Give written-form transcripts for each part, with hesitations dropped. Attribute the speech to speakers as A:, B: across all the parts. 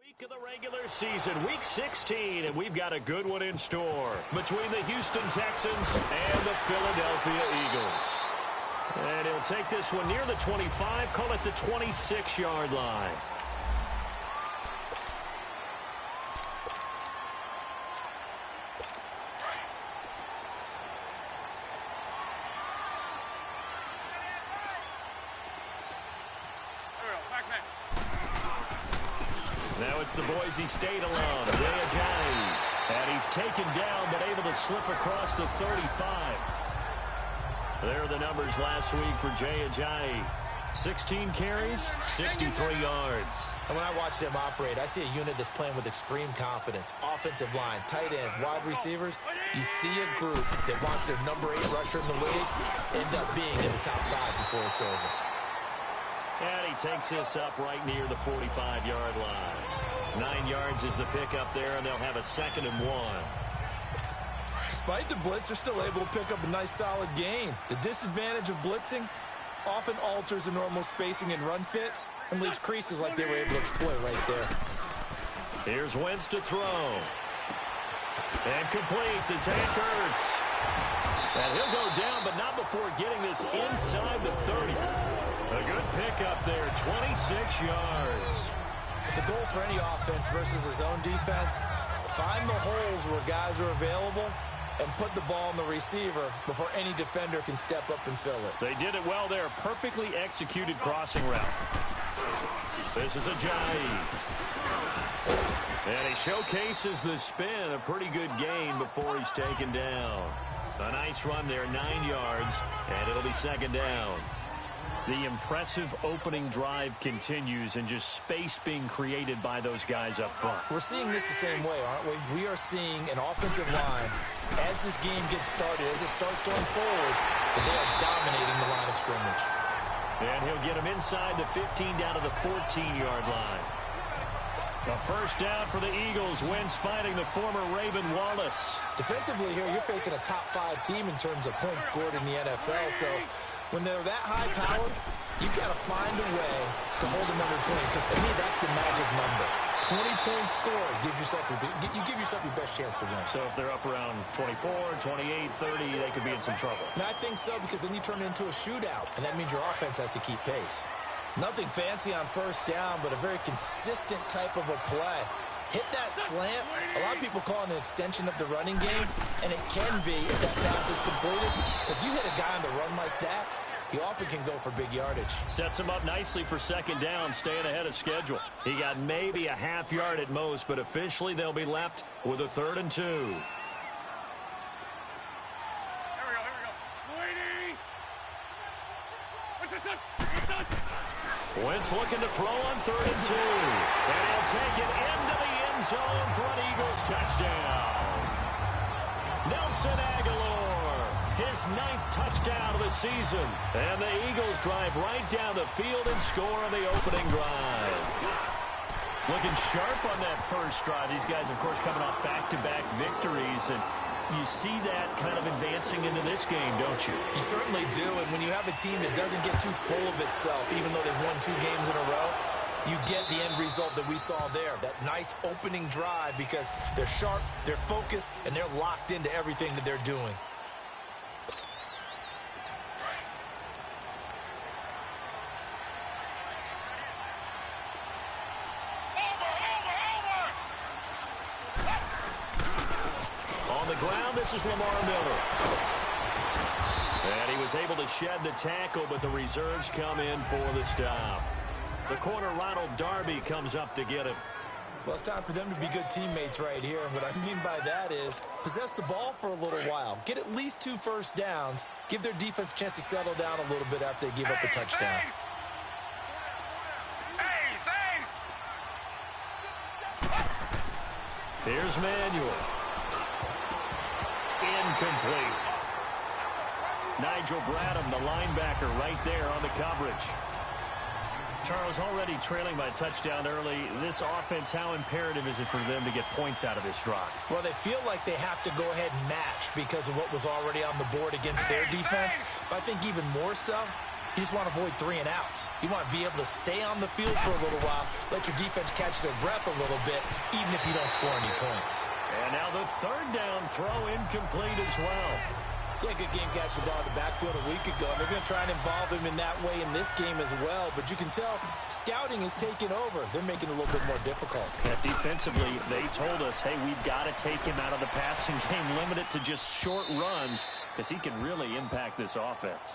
A: Week of the regular season, week 16, and we've got a good one in store between the Houston Texans and the Philadelphia Eagles. And he'll take this one near the 25, call it the 26-yard line. Now it's the Boise State alum, Jay Ajayi. And he's taken down, but able to slip across the 35. There are the numbers last week for Jay Ajayi. 16 carries, 63 yards.
B: And when I watch them operate, I see a unit that's playing with extreme confidence. Offensive line, tight ends, wide receivers. You see a group that wants their number 8 rusher in the league end up being in the top 5 before it's over.
A: And he takes this up right near the 45-yard line. 9 yards is the pickup there, and they'll have a 2nd and 1.
B: Despite the blitz, they're still able to pick up a nice, solid gain. The disadvantage of blitzing often alters the normal spacing and run fits and leaves creases like they were able to exploit right there.
A: Here's Wentz to throw. And complete to Zach Ertz. And he'll go down, but not before getting this inside the 30. A good pickup there, 26 yards.
B: The goal for any offense versus his own defense, find the holes where guys are available and put the ball on the receiver before any defender can step up and fill it.
A: They did it well there. Perfectly executed crossing route. This is Ajayi. And he showcases the spin. A pretty good gain before he's taken down. A nice run there, 9 yards, and it'll be 2nd down. The impressive opening drive continues, and just space being created by those guys up front.
B: We're seeing this the same way, aren't we? We are seeing an offensive line, as this game gets started, as it starts going forward, that they are dominating the line of scrimmage.
A: And he'll get him inside the 15 down to the 14-yard line. A 1st down for the Eagles. Wentz fighting the former Raven Wallace.
B: Defensively here, you're facing a top 5 team in terms of points scored in the NFL, so when they're that high-powered, you've got to find a way to hold them under 20, because to me, that's the magic number. 20-point score gives yourself you give yourself your best chance to win.
A: So if they're up around 24, 28, 30, they could be in some trouble.
B: And I think so, because then you turn it into a shootout, and that means your offense has to keep pace. Nothing fancy on 1st down, but a very consistent type of a play. Hit that slant. A lot of people call it an extension of the running game, and it can be if that pass is completed, because you hit a guy on the run like that, he often can go for big yardage.
A: Sets him up nicely for 2nd down, staying ahead of schedule. He got maybe a half yard at most, but officially they'll be left with a 3rd and 2.
C: Here we go.
A: Wentz looking to throw on 3rd and 2. And he'll take it into the end zone for an Eagles touchdown. Nelson Aguilar, his 9th touchdown of the season. And the Eagles drive right down the field and score on the opening drive. Looking sharp on that 1st drive. These guys, of course, coming off back-to-back victories, and you see that kind of advancing into this game, don't you?
B: You certainly do, and when you have a team that doesn't get too full of itself, even though they've won 2 games in a row, you get the end result that we saw there, that nice opening drive, because they're sharp, they're focused, and they're locked into everything that they're doing.
A: On the ground, this is Lamar Miller. And he was able to shed the tackle, but the reserves come in for the stop. The corner, Ronald Darby, comes up to get him.
B: Well, it's time for them to be good teammates right here. And what I mean by that is possess the ball for a little while. Get at least 2 1st downs. Give their defense a chance to settle down a little bit after they give up a touchdown.
A: Here's Manuel. Incomplete. Nigel Bradham, the linebacker, right there on the coverage. Charles, already trailing by a touchdown early. This offense, how imperative is it for them to get points out of this drive?
B: Well, they feel like they have to go ahead and match because of what was already on the board against their defense. But I think even more so, You just want to avoid 3 and outs. You want to be able to stay on the field for a little while, let your defense catch their breath a little bit, even if you don't score any points.
A: And now the third down throw incomplete as well.
B: Yeah, good game catching the ball in the backfield a week ago. And they're going to try and involve him in that way in this game as well. But you can tell scouting is taking over. They're making it a little bit more difficult.
A: Defensively, they told us, hey, we've got to take him out of the passing game, limit it to just short runs, because he can really impact this offense.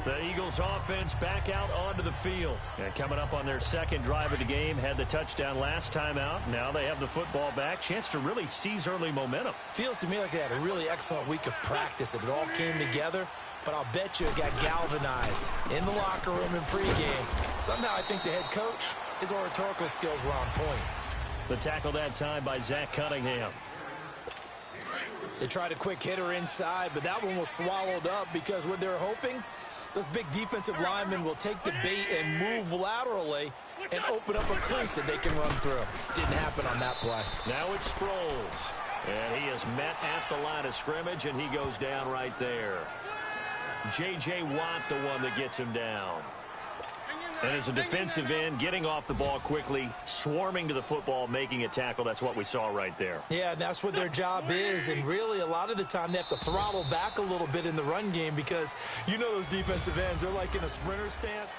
A: The Eagles offense back out onto the field. And coming up on their second drive of the game, had the touchdown last time out. Now they have the football back. Chance to really seize early momentum.
B: Feels to me like they had a really excellent week of practice. It all came together, but I'll bet you it got galvanized in the locker room in pregame. Somehow I think the head coach, his oratorical skills were on point.
A: The tackle that time by Zach Cunningham.
B: They tried a quick hitter inside, but that one was swallowed up because what they're hoping, those big defensive linemen will take the bait and move laterally and open up a crease that they can run through. Didn't happen on that play.
A: Now it's Sproles. And he is met at the line of scrimmage, and he goes down right there. J.J. Watt, the one that gets him down. And as a defensive end, getting off the ball quickly, swarming to the football, making a tackle. That's what we saw right there.
B: Yeah, that's what their job is. And really, a lot of the time, they have to throttle back a little bit in the run game because you know those defensive ends, they're like in a sprinter stance.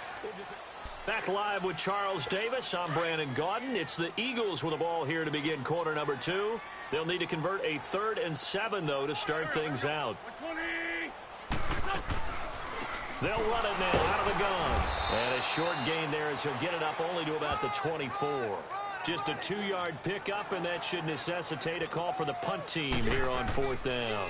A: Back live with Charles Davis. I'm Brandon Gaudin. It's the Eagles with the ball here to begin quarter number 2. They'll need to convert a 3rd and 7, though, to start things out. They'll run it now out of the gun. And a short gain there as he'll get it up only to about the 24. Just a 2-yard pickup, and that should necessitate a call for the punt team here on 4th down.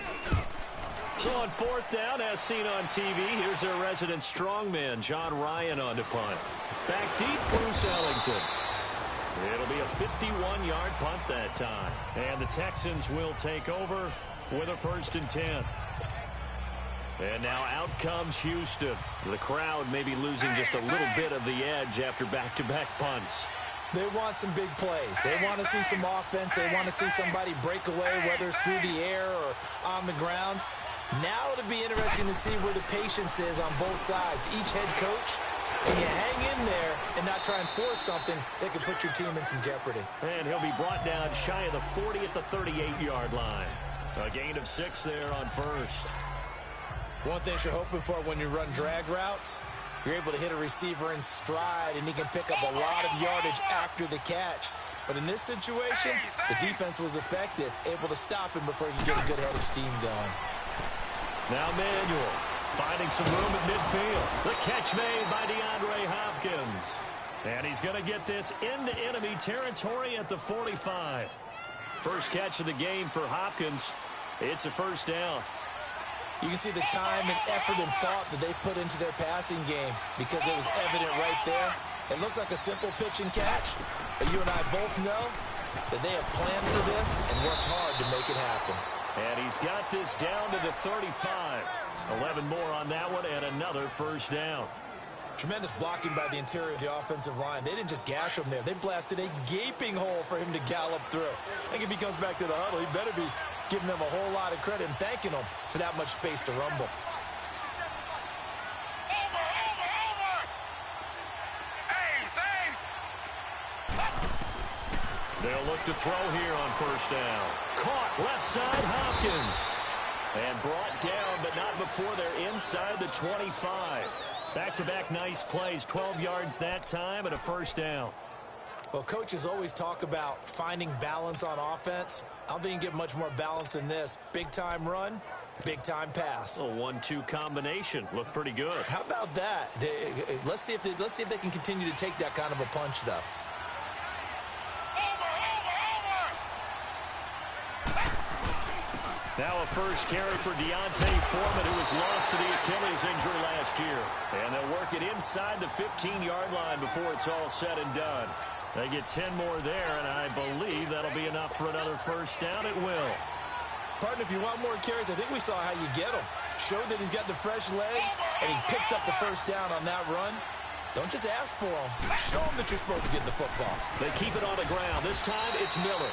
A: So on 4th down, as seen on TV, here's their resident strongman, John Ryan, on to punt. Back deep, Bruce Ellington. It'll be a 51-yard punt that time. And the Texans will take over with a 1st and 10. And now out comes Houston. The crowd may be losing just a little bit of the edge after back-to-back punts.
B: They want some big plays. They want to see some offense. They want to see somebody break away, whether it's through the air or on the ground. Now it'll be interesting to see where the patience is on both sides. Each head coach, can you hang in there and not try and force something that could put your team in some jeopardy?
A: And he'll be brought down shy of the 40 at the 38-yard line. A gain of 6 there on 1st.
B: One thing you're hoping for when you run drag routes, you're able to hit a receiver in stride, and he can pick up a lot of yardage after the catch. But in this situation, the defense was effective, able to stop him before he could get a good head of steam going.
A: Now Manuel finding some room at midfield. The catch made by DeAndre Hopkins. And he's going to get this into enemy territory at the 45. First catch of the game for Hopkins. It's a 1st down.
B: You can see the time and effort and thought that they put into their passing game because it was evident right there. It looks like a simple pitch and catch, but you and I both know that they have planned for this and worked hard to make it happen.
A: And he's got this down to the 35. 11 more on that one and another 1st down.
B: Tremendous blocking by the interior of the offensive line. They didn't just gash him there. They blasted a gaping hole for him to gallop through. I think if he comes back to the huddle, he better be giving them a whole lot of credit and thanking them for that much space to rumble.
A: They'll look to throw here on 1st down. Caught left side, Hopkins. And brought down, but not before they're inside the 25. Back-to-back nice plays, 12 yards that time and a 1st down.
B: Well, coaches always talk about finding balance on offense. I don't think you can get much more balance than this. Big-time run, big-time pass.
A: A 1-2 combination. Looked pretty good.
B: How about that? Let's see if they can continue to take that kind of a punch, though.
A: Now a first carry for Deontay Foreman, who was lost to the Achilles injury last year. And they'll work it inside the 15-yard line before it's all said and done. They get 10 more there, and I believe that'll be enough for another 1st down. It will.
B: Partner, if you want more carries, I think we saw how you get them. Showed that he's got the fresh legs, and he picked up the 1st down on that run. Don't just ask for them. Show them that you're supposed to get the football.
A: They keep it on the ground. This time it's Miller.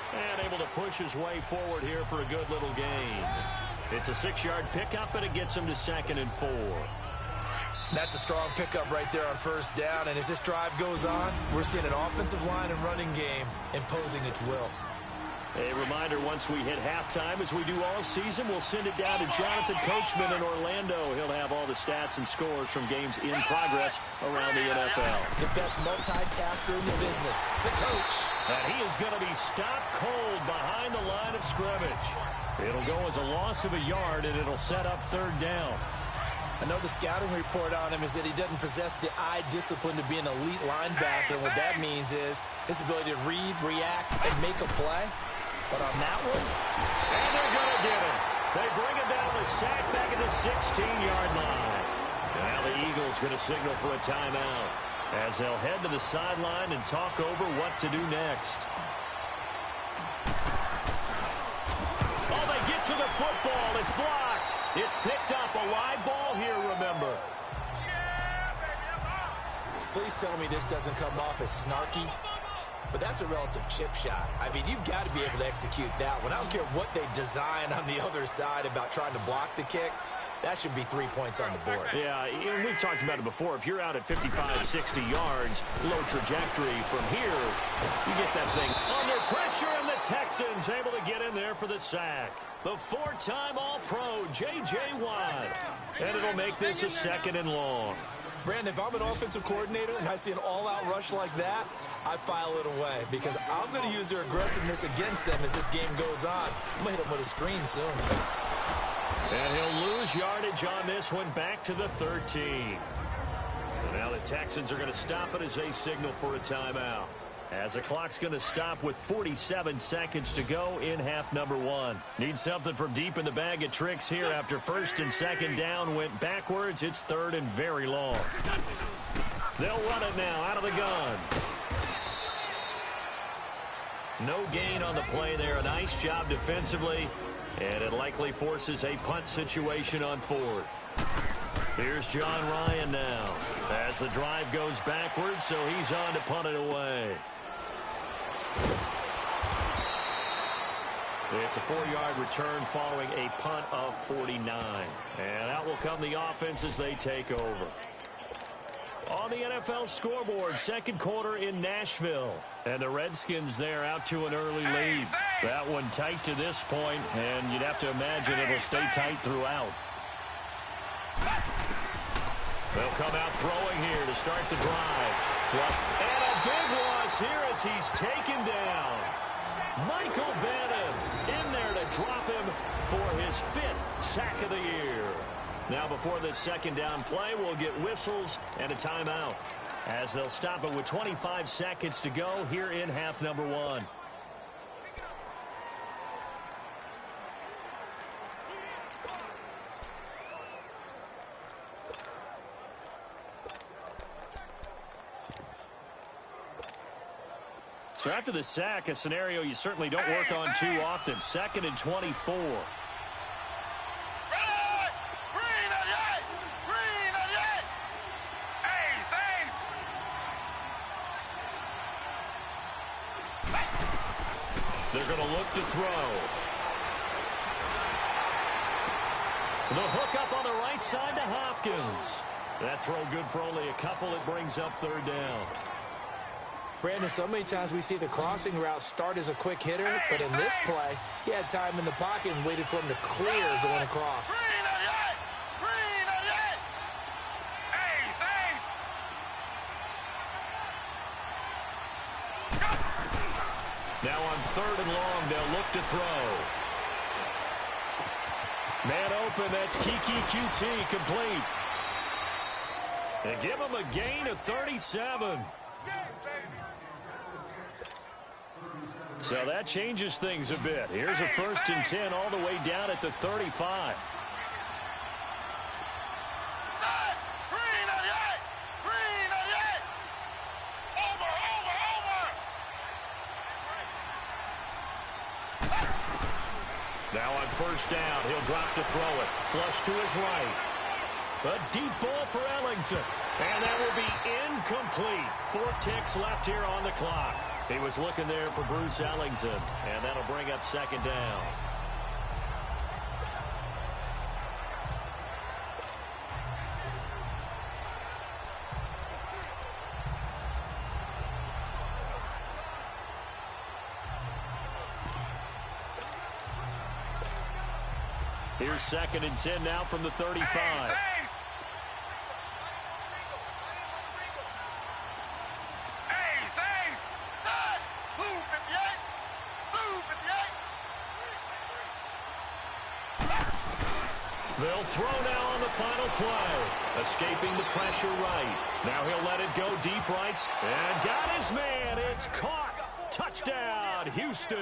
A: And able to push his way forward here for a good little gain. It's a 6-yard pickup, and it gets him to 2nd and 4.
B: That's a strong pickup right there on first down, and as this drive goes on, we're seeing an offensive line and running game imposing its will.
A: A reminder, once we hit halftime, as we do all season, we'll send it down to Jonathan Coachman in Orlando. He'll have all the stats and scores from games in progress around the NFL.
B: The best multitasker in the business, the coach.
A: And he is going to be stopped cold behind the line of scrimmage. It'll go as a loss of a yard, and it'll set up 3rd down.
B: I know the scouting report on him is that he doesn't possess the eye discipline to be an elite linebacker, and what that means is his ability to read, react, and make a play. But on that one,
A: and they're going to get him. They bring him down the sack back at the 16-yard line. Now the Eagles going to signal for a timeout as they'll head to the sideline and talk over what to do next. Oh, they get to the football. It's blocked. It's picked up. A live ball here, remember.
B: Please tell me this doesn't come off as snarky. But that's a relative chip shot. I mean, you've got to be able to execute that one. I don't care what they design on the other side about trying to block the kick. That should be 3 points on the board.
A: Yeah, we've talked about it before. If you're out at 55, 60 yards, low trajectory from here, you get that thing under pressure, and the Texans able to get in there for the sack. The 4-time All-Pro, J.J. Watt. And it'll make this a 2nd and long.
B: Brandon, if I'm an offensive coordinator and I see an all-out rush like that, I file it away because I'm going to use their aggressiveness against them as this game goes on. I'm going to hit them with a screen soon.
A: And he'll lose yardage on this one back to the 13. And now the Texans are going to stop it as they signal for a timeout. As the clock's going to stop with 47 seconds to go in half number 1. Need something from deep in the bag of tricks here after 1st and 2nd down went backwards. It's 3rd and very long. They'll run it now out of the gun. No gain on the play there. A nice job defensively. And it likely forces a punt situation on 4th. Here's John Ryan now. As the drive goes backwards, so he's on to punt it away. It's a 4-yard return following a punt of 49. And out will come the offense as they take over. On the NFL scoreboard, 2nd quarter in Nashville. And the Redskins there out to an early lead. That one tight to this point, and you'd have to imagine it'll stay tight throughout. They'll come out throwing here to start the drive. And a big loss here as he's taken down. Michael Bannon in there to drop him for his 5th sack of the year. Now before this 2nd down play, we'll get whistles and a timeout as they'll stop it with 25 seconds to go here in half number 1. So after the sack, a scenario you certainly don't work on too often. 2nd and 24. They're going to look to throw. The hook up on the right side to Hopkins. That throw good for only a couple. It brings up 3rd down.
B: Brandon, so many times we see the crossing route start as a quick hitter, but in this play, he had time in the pocket and waited for him to clear going across.
A: Now on 3rd and long, they'll look to throw. Man open, that's Kiki QT complete. They give him a gain of 37. So that changes things a bit. Here's a 1st and 10 all the way down at the 35. Now on 1st down, he'll drop to throw it. Flush to his right. A deep ball for Ellington. And that will be incomplete. 4 ticks left here on the clock. He was looking there for Bruce Ellington. And that'll bring up 2nd down. Here's 2nd and 10 now from the 35. They'll throw now on the final play. Escaping the pressure right. Now he'll let it go deep right. And got his man. It's caught. Touchdown, Houston.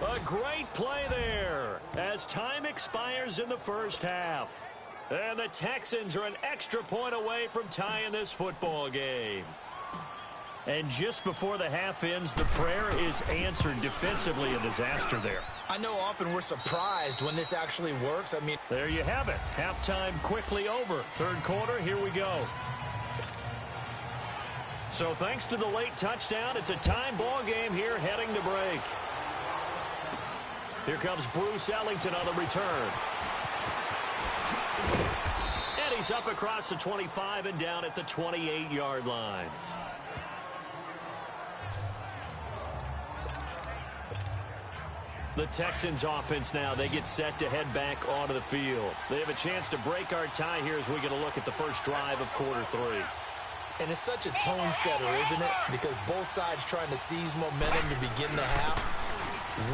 A: A great play there as time expires in the first half. And the Texans are an extra point away from tying this football game. And just before the half ends, the prayer is answered. Defensively, a disaster there.
B: I know often we're surprised when this actually works. I mean,
A: there you have it. Halftime quickly over. Third quarter, here we go. So thanks to the late touchdown, it's a time ball game here heading to break. Here comes Bruce Ellington on the return. And he's up across the 25 and down at the 28-yard line. The Texans offense now, they get set to head back onto the field. They have a chance to break our tie here as we get a look at the first drive of quarter 3.
B: And it's such a tone setter, isn't it? Because both sides trying to seize momentum to begin the half.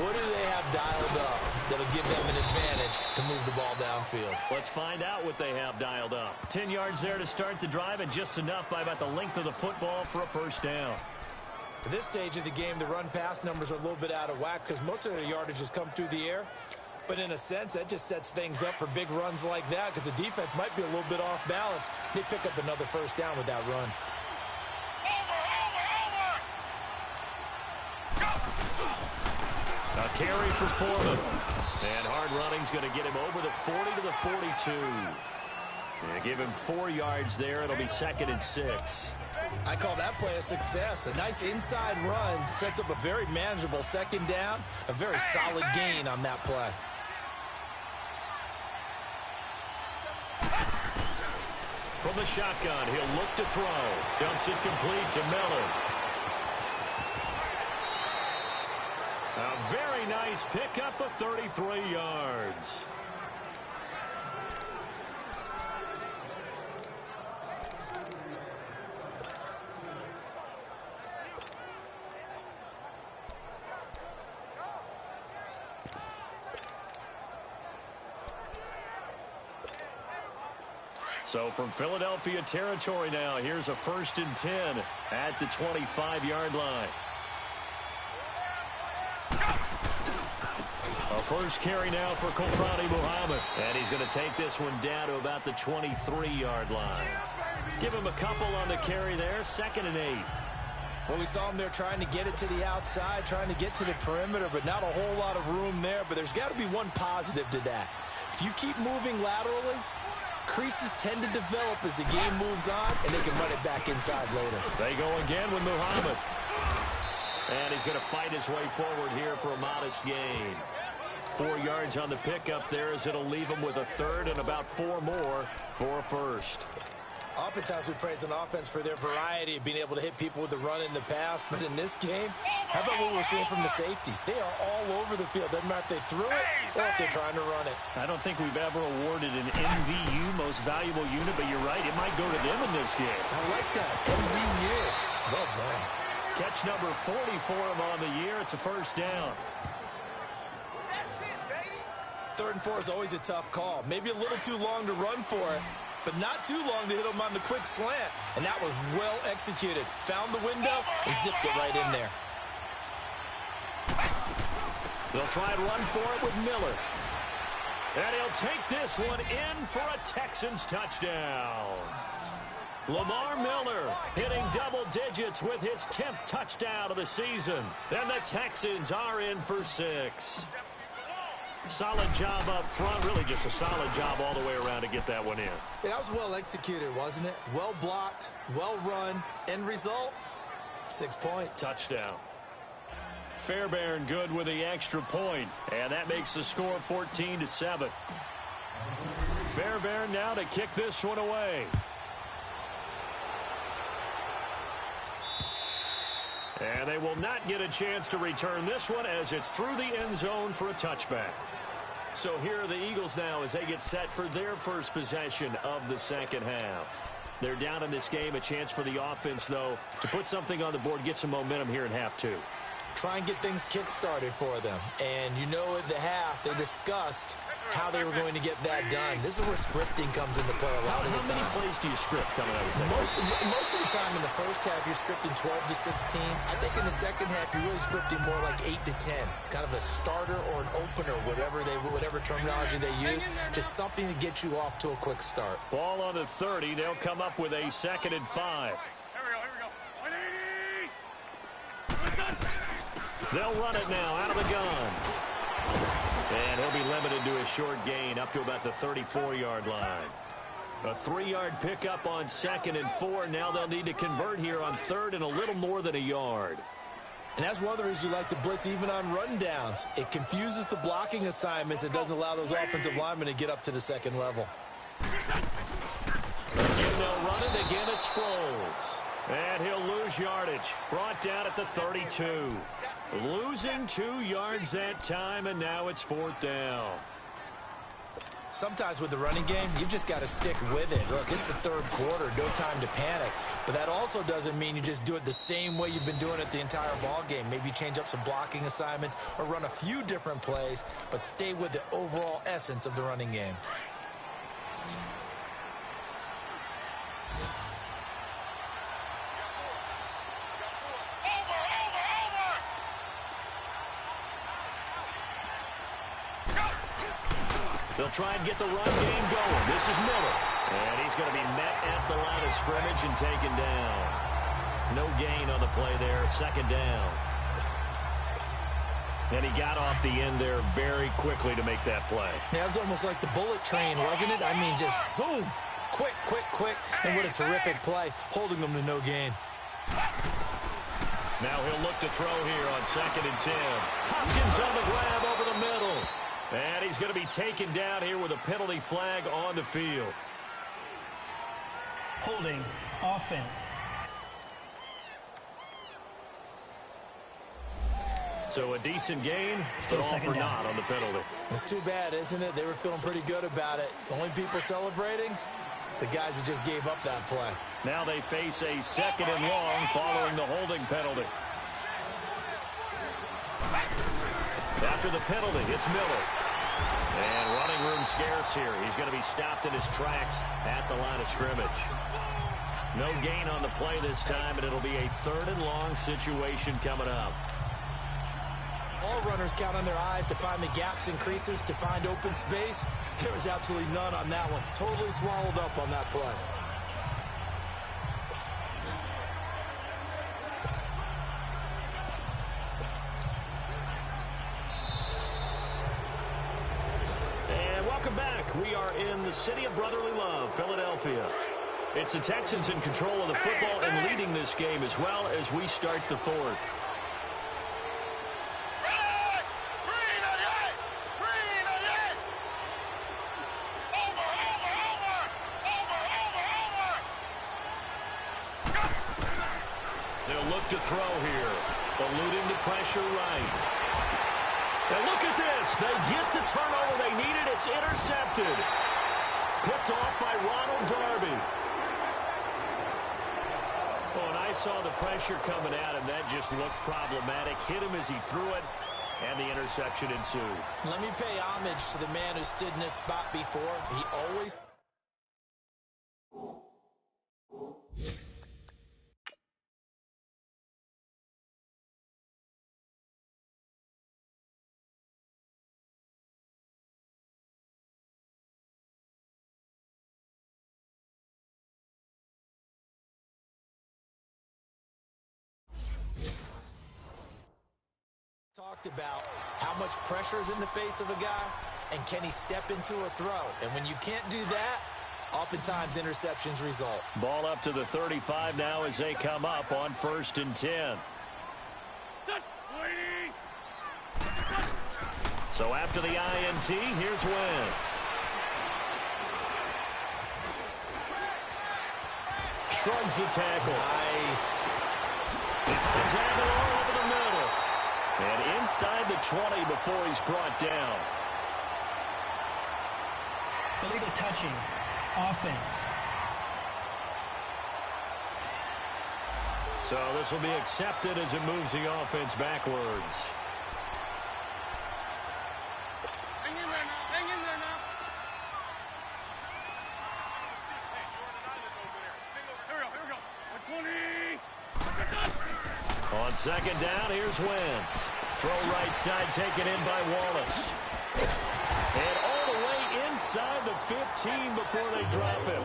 B: What do they have dialed up that'll give them an advantage to move the ball downfield?
A: Let's find out what they have dialed up. 10 yards there to start the drive, and just enough by about the length of the football for a first down.
B: At this stage of the game, the run-pass numbers are a little bit out of whack because most of their yardage has come through the air. But in a sense, that just sets things up for big runs like that because the defense might be a little bit off balance. They pick up another first down with that run.
A: A carry for Foreman. And hard running's going to get him over the 40 to the 42. And give him 4 yards there. It'll be 2nd and 6.
B: I call that play a success. A nice inside run sets up a very manageable second down. A very solid gain on that play.
A: From the shotgun, he'll look to throw. Dumps it complete to Miller. A very nice pickup of 33 yards. So from Philadelphia territory now, here's a 1st and 10 at the 25-yard line. A first carry now for Kofrani Muhammad. And he's going to take this one down to about the 23-yard line. Give him a couple on the carry there, 2nd and 8.
B: Well, we saw him there trying to get it to the outside, trying to get to the perimeter, but not a whole lot of room there. But there's got to be one positive to that. If you keep moving laterally, creases tend to develop as the game moves on, and they can run it back inside later.
A: They go again with Muhammad. And he's going to fight his way forward here for a modest gain. 4 yards on the pickup there as it'll leave him with a 3rd and about 4 more for a first.
B: Oftentimes we praise an offense for their variety of being able to hit people with the run in the pass, but in this game, how about what we're seeing from the safeties? They are all over the field. Doesn't matter if they threw it or if they're trying to run it.
A: I don't think we've ever awarded an MVU, most valuable unit, but you're right, it might go to them in this game.
B: I like that, MVU. Well done.
A: Catch number 40 for him on the year. It's a first down.
B: 3rd and 4 is always a tough call. Maybe a little too long to run for it, but not too long to hit him on the quick slant. And that was well executed. Found the window and zipped it right in there.
A: They'll try and run for it with Miller. And he'll take this one in for a Texans touchdown. Lamar Miller hitting double digits with his 10th touchdown of the season. And the Texans are in for 6. Solid job up front, really just a solid job all the way around to get that one in.
B: Yeah, that was well executed, wasn't it? Well blocked, well run. End result, 6 points.
A: Touchdown. Fairbairn good with the extra point, and that makes the score 14-7. Fairbairn now to kick this one away. And they will not get a chance to return this one as it's through the end zone for a touchback. So here are the Eagles now as they get set for their first possession of the second half. They're down in this game. A chance for the offense, though, to put something on the board, get some momentum here in half two.
B: Try and get things kick-started for them. And you know at the half, they discussed how they were going to get that done. This is where scripting comes into play a lot of the time.
A: How many plays do you script coming out of the second half?
B: Most of the time in the first half, you're scripting 12 to 16. I think in the second half, you're really scripting more like 8 to 10. Kind of a starter or an opener, whatever terminology they use. Just something to get you off to a quick start.
A: Ball on the 30. They'll come up with a 2nd and 5. They'll run it now out of the gun. And he'll be limited to a short gain up to about the 34-yard line. A 3-yard pickup on 2nd and 4. Now they'll need to convert here on 3rd and a little more than a yard.
B: And that's one of the reasons you like to blitz even on rundowns. It confuses the blocking assignments. It doesn't allow those offensive linemen to get up to the second level.
A: Again, they'll run it. Again, it Sproles. And he'll lose yardage. Brought down at the 32. Losing 2 yards that time, and now it's 4th down.
B: Sometimes with the running game, you've just got to stick with it. Look, it's the 3rd quarter, no time to panic. But that also doesn't mean you just do it the same way you've been doing it the entire ball game. Maybe change up some blocking assignments or run a few different plays, but stay with the overall essence of the running game.
A: They'll try and get the run game going. This is Miller. And he's going to be met at the line of scrimmage and taken down. No gain on the play there. 2nd down. And he got off the end there very quickly to make that play.
B: Yeah, it was almost like the bullet train, wasn't it? I mean, just zoom. Quick, quick, quick. And what a terrific play, holding them to no gain.
A: Now he'll look to throw here on 2nd and 10. Hopkins on the grab over the middle. And he's going to be taken down here with a penalty flag on the field.
C: Holding offense.
A: So a decent gain,
C: Still
A: but all for
C: second down.
A: naught on the penalty.
B: It's too bad, isn't it? They were feeling pretty good about it. The only people celebrating, the guys who just gave up that play.
A: Now they face a 2nd and long following the holding penalty. After the penalty, it's Miller. And running room scarce here. He's going to be stopped in his tracks at the line of scrimmage. No gain on the play this time, and it'll be a 3rd and long situation coming up.
B: All runners count on their eyes to find the gaps and creases, to find open space. There was absolutely none on that one. Totally swallowed up on that play.
A: We are in the city of brotherly love, Philadelphia. It's the Texans in control of the football and leading this game as well as we start the 4th. They'll look to throw here, eluding the pressure right. And look at this. They get the turnover they needed. It's intercepted. Picked off by Ronald Darby. Oh, and I saw the pressure coming out, and that just looked problematic. Hit him as he threw it, and the interception ensued.
B: Let me pay homage to the man who stood in this spot before. He always... talked about how much pressure is in the face of a guy, and can he step into a throw? And when you can't do that, oftentimes interceptions result.
A: Ball up to the 35 now as they come up on 1st and 10. So after the INT, here's Wentz. Shrugs the tackle.
B: Nice.
A: Tackle all over the middle. And inside the 20 before he's brought down.
C: Illegal touching. Offense.
A: So this will be accepted as it moves the offense backwards.
D: Hang in there now. Hang in there now. Here we go. 120.
A: On second down, here's Wentz. Throw right side taken in by Wallace. And all the way inside the 15 before they drop him.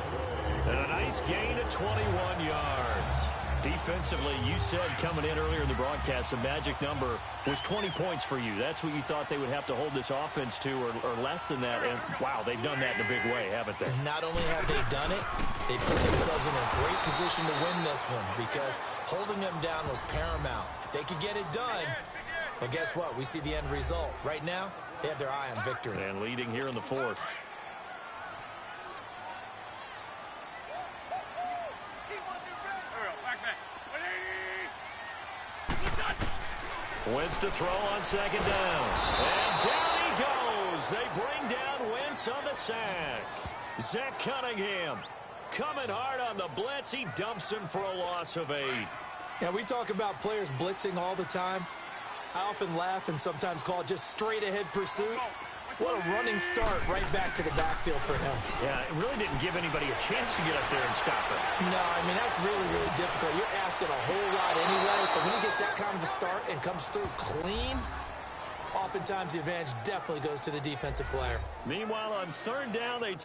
A: And a nice gain of 21 yards. Defensively, you said coming in earlier in the broadcast, the magic number was 20 points for you. That's what you thought they would have to hold this offense to, or less than that. And, wow, they've done that in a big way, haven't they?
B: Not only have they done it, they put themselves in a great position to win this one because holding them down was paramount. If they could get it done, well, guess what? We see the end result. Right now, they have their eye on victory.
A: And leading here in the fourth. Wentz to throw on second down. And down he goes. They bring down Wentz on the sack. Zach Cunningham coming hard on the blitz. He dumps him for a loss of 8.
B: Now, we talk about players blitzing all the time. I often laugh and sometimes call it just straight-ahead pursuit. What a running start right back to the backfield for him.
A: Yeah, it really didn't give anybody a chance to get up there and stop him.
B: No, I mean, that's really, really difficult. You're asking a whole lot anyway, but when he gets that kind of a start and comes through clean, oftentimes the advantage definitely goes to the defensive player.
A: Meanwhile, on third down, they...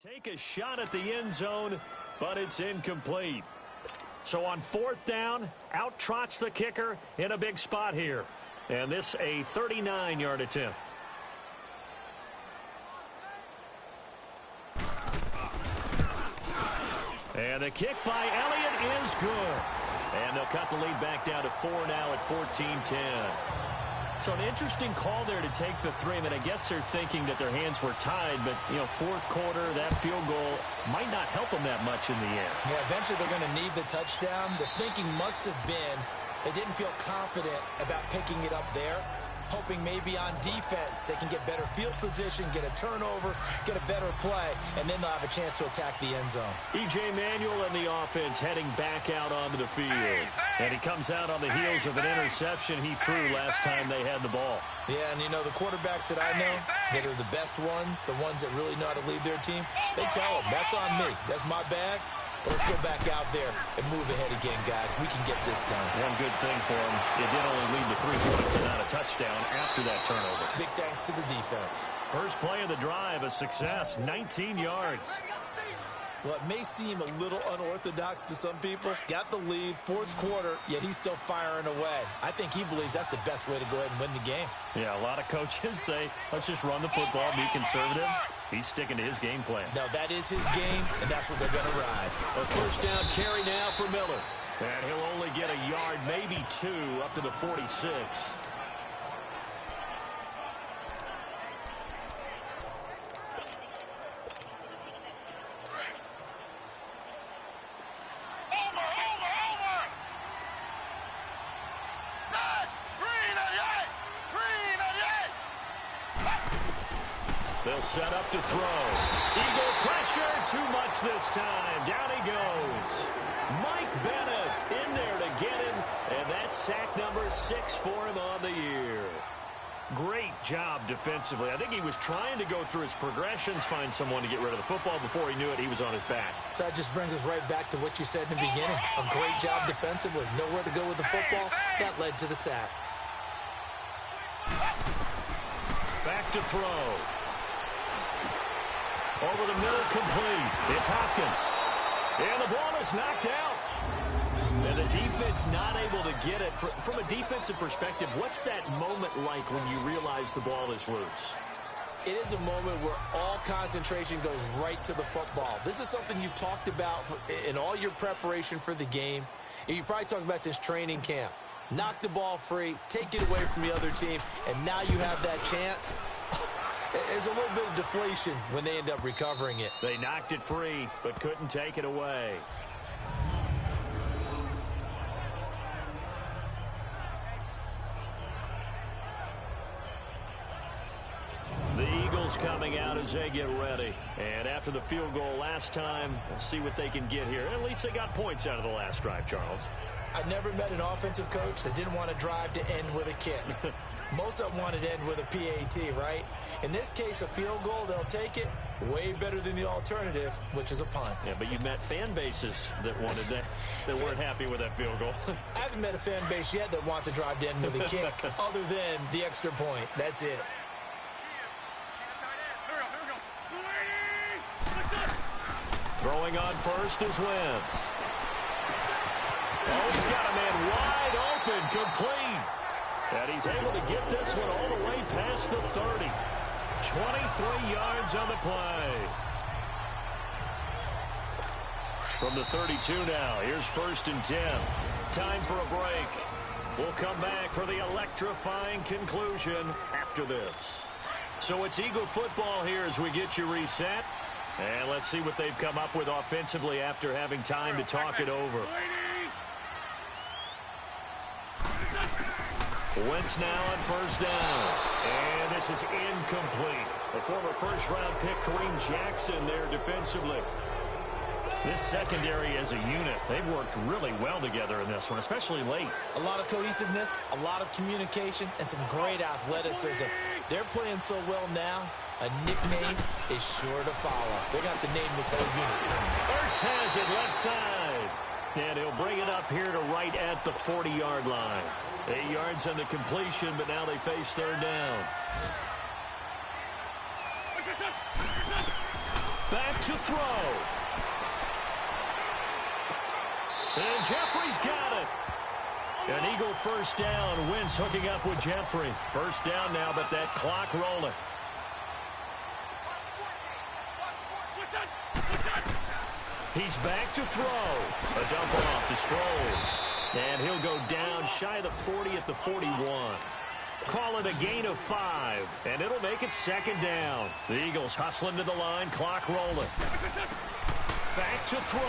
A: Take a shot at the end zone, but it's incomplete. So on fourth down, out trots the kicker in a big spot here. And this a 39-yard attempt. And the kick by Elliott is good. And they'll cut the lead back down to 4 now at 14-10. So an interesting call there to take the 3. I mean, I guess they're thinking that their hands were tied, but, you know, fourth quarter, that field goal might not help them that much in the end.
B: Yeah, eventually they're going to need the touchdown. The thinking must have been they didn't feel confident about picking it up there, hoping maybe on defense they can get better field position, get a turnover, get a better play, and then they'll have a chance to attack the end zone.
A: E.J. Manuel and the offense heading back out onto the field. And he comes out on the heels of an interception he threw last time they had the ball.
B: Yeah, and you know, the quarterbacks that I know that are the best ones, the ones that really know how to lead their team, they tell them, that's on me. That's my bag. But let's go back out there and move ahead again, guys. We can get this done.
A: One good thing for him, it did only lead to 3 points and not a touchdown after that turnover.
B: Big thanks to the defense.
A: First play of the drive, a success, 19 yards.
B: Well, it may seem a little unorthodox to some people. Got the lead, fourth quarter, yet he's still firing away. I think he believes that's the best way to go ahead and win the game.
A: Yeah, a lot of coaches say, let's just run the football, be conservative. He's sticking to his game plan.
B: No, that is his game, and that's what they're going to ride.
A: A first down carry now for Miller. And he'll only get a yard, maybe 2, up to the 46. They'll set up to throw. Eagle pressure, too much this time. Down he goes. Mike Bennett in there to get him, and that's sack number 6 for him on the year. Great job defensively. I think he was trying to go through his progressions, find someone to get rid of the football. Before he knew it, he was on his back.
B: So that just brings us right back to what you said in the beginning. A great job defensively. Nowhere to go with the football. That led to the sack.
A: Back to throw. Over the middle, complete. It's Hopkins. And the ball is knocked out. And the defense not able to get it. From a defensive perspective, what's that moment like when you realize the ball is loose?
B: It is a moment where all concentration goes right to the football. This is something you've talked about in all your preparation for the game. And you probably talked about since training camp. knock the ball free, take it away from the other team, and now you have that chance. There's a little bit of deflation when they end up recovering it.
A: They knocked it free, but couldn't take it away. The Eagles coming out as they get ready. And after the field goal last time, we'll see what they can get here. At least they got points out of the last drive, Charles.
B: I never met an offensive coach that didn't want to drive to end with a kick. Most of them wanted to end with a PAT, right? In this case, a field goal, they'll take it. Way better than the alternative, which is a punt.
A: Yeah, but you met fan bases that wanted that weren't happy with that field goal.
B: I haven't met a fan base yet that wants to drive to end with a kick other than the extra point. That's it.
A: Throwing on first is Wentz. Oh, he's got a man wide open, complete. And he's able to get this one all the way past the 30. 23 yards on the play. From the 32 now, here's 1st and 10. Time for a break. We'll come back for the electrifying conclusion after this. So it's Eagle football here as we get you reset. And let's see what they've come up with offensively after having time to talk it over. Wentz now on 1st down. And this is incomplete. The former first-round pick, Kareem Jackson, there defensively. This secondary as a unit, they've worked really well together in this one, especially late.
B: A lot of cohesiveness, a lot of communication, and some great athleticism. They're playing so well now, a nickname is sure to follow. They're going to have to name this whole unit soon.
A: Ertz has it left side. And he'll bring it up here to right at the 40-yard line. 8 yards on the completion, but now they face 3rd down. Back to throw. And Jeffrey's got it. An Eagle 1st down. Wentz hooking up with Jeffrey. 1st down now, but that clock rolling. He's back to throw. A dump off to Sproles. And he'll go down shy of the 40 at the 41. Call it a gain of 5, and it'll make it 2nd down. The Eagles hustling to the line, clock rolling. Back to throw.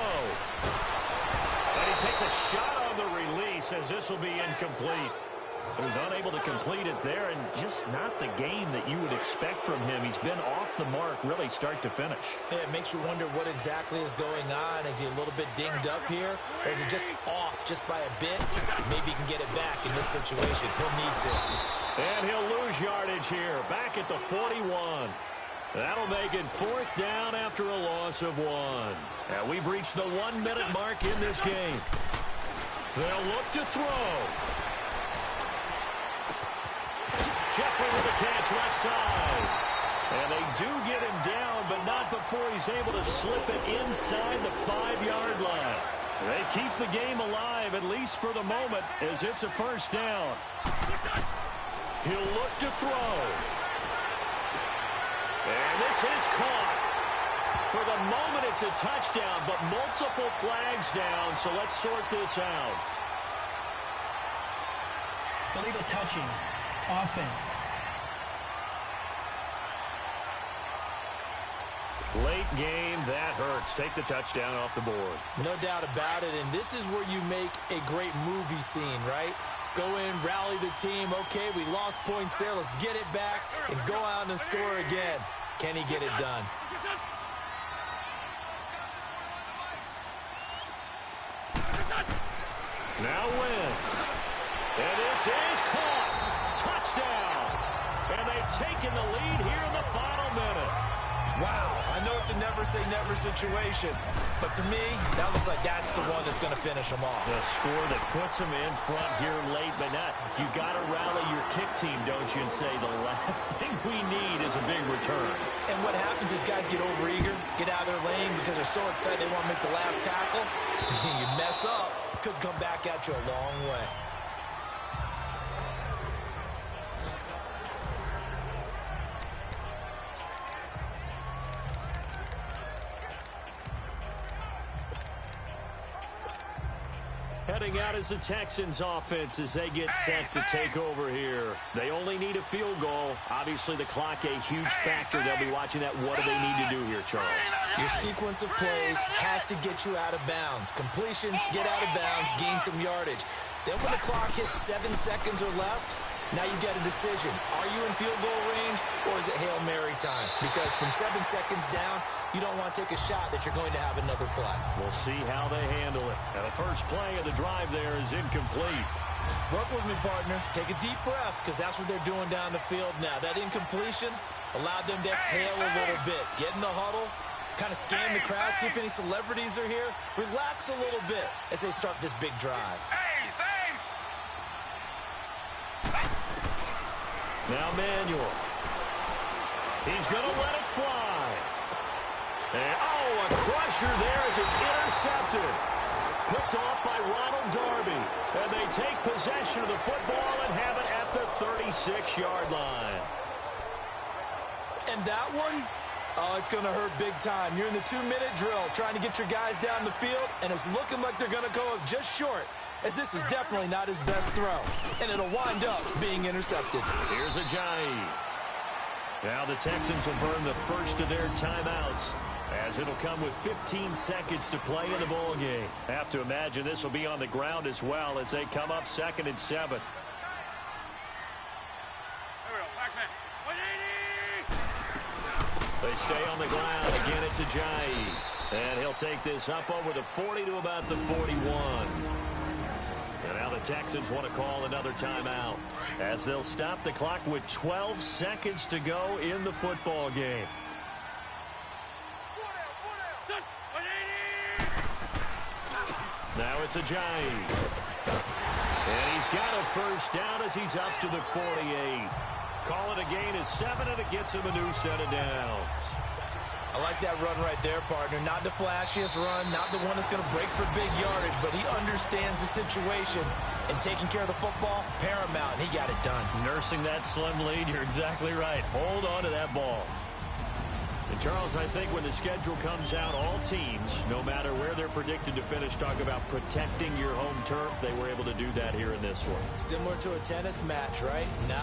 A: And he takes a shot on the release as this will be incomplete. So he's unable to complete it there, and just not the game that you would expect from him. He's been off the mark really start to finish.
B: Yeah, it makes you wonder what exactly is going on. Is he a little bit dinged up here, or is it just off just by a bit? Maybe he can get it back in this situation. He'll need to.
A: And he'll lose yardage here, back at the 41. That'll make it 4th down after a loss of 1. And we've reached the 1-minute mark in this game. They'll look to throw. Jeffrey with a catch left side. And they do get him down, but not before he's able to slip it inside the 5-yard line. They keep the game alive, at least for the moment, as it's a 1st down. He'll look to throw. And this is caught. For the moment, it's a touchdown, but multiple flags down, so let's sort this out.
C: Illegal touching. Offense.
A: Late game, that hurts. Take the touchdown off the board.
B: No doubt about it, and this is where you make a great movie scene, right? Go in, rally the team. Okay, we lost points there. Let's get it back and go out and score again. Can he get it done?
A: Now Wentz. And this is caught. Touchdown. And they've taken the lead here in the final minute.
B: Wow, I know it's a never-say-never situation, but to me, that looks like that's the one that's going to finish them off.
A: The score that puts them in front here late, but not. You got to rally your kick team, don't you, and say the last thing we need is a big return.
B: And what happens is guys get overeager, get out of their lane because they're so excited they want to make the last tackle. You mess up, could come back at you a long way.
A: Heading out is the Texans offense as they get set to take over here. They only need a field goal. Obviously, the clock a huge factor. They'll be watching that. What do they need to do here, Charles?
B: Your sequence of plays has to get you out of bounds. Completions, get out of bounds, gain some yardage. Then when the clock hits 7 seconds or left, now you get a decision. Are you in field goal range or is it Hail Mary time? Because from 7 seconds down, you don't want to take a shot that you're going to have another play.
A: We'll see how they handle it. And the first play of the drive there is incomplete.
B: Work with me, partner. Take a deep breath because that's what they're doing down the field now. That incompletion allowed them to exhale a little bit. Get in the huddle, kind of scan the crowd, see if any celebrities are here. Relax a little bit as they start this big drive.
A: Now Manuel. He's going to let it fly. And, oh, a crusher there as it's intercepted. Picked off by Ronald Darby. And they take possession of the football and have it at the 36-yard line.
B: And that one, oh, it's going to hurt big time. You're in the 2-minute drill trying to get your guys down the field, and it's looking like they're going to go up just short, as this is definitely not his best throw. And it'll wind up being intercepted.
A: Here's Ajayi. Now the Texans will burn the first of their timeouts, as it'll come with 15 seconds to play in the ball game. Have to imagine this will be on the ground as well as they come up 2nd and 7. They stay on the ground. Again, it's Ajayi. And he'll take this up over the 40 to about the 41. And now the Texans want to call another timeout as they'll stop the clock with 12 seconds to go in the football game. Now it's Ajayi. And he's got a first down as he's up to the 48. Call it a gain of 7, and it gets him a new set of downs.
B: I like that run right there, partner. Not the flashiest run, not the one that's going to break for big yardage, but he understands the situation, and taking care of the football, paramount, and he got it done.
A: Nursing that slim lead, you're exactly right. Hold on to that ball. And, Charles, I think when the schedule comes out, all teams, no matter where they're predicted to finish, talk about protecting your home turf. They were able to do that here in this one.
B: Similar to a tennis match, right? Now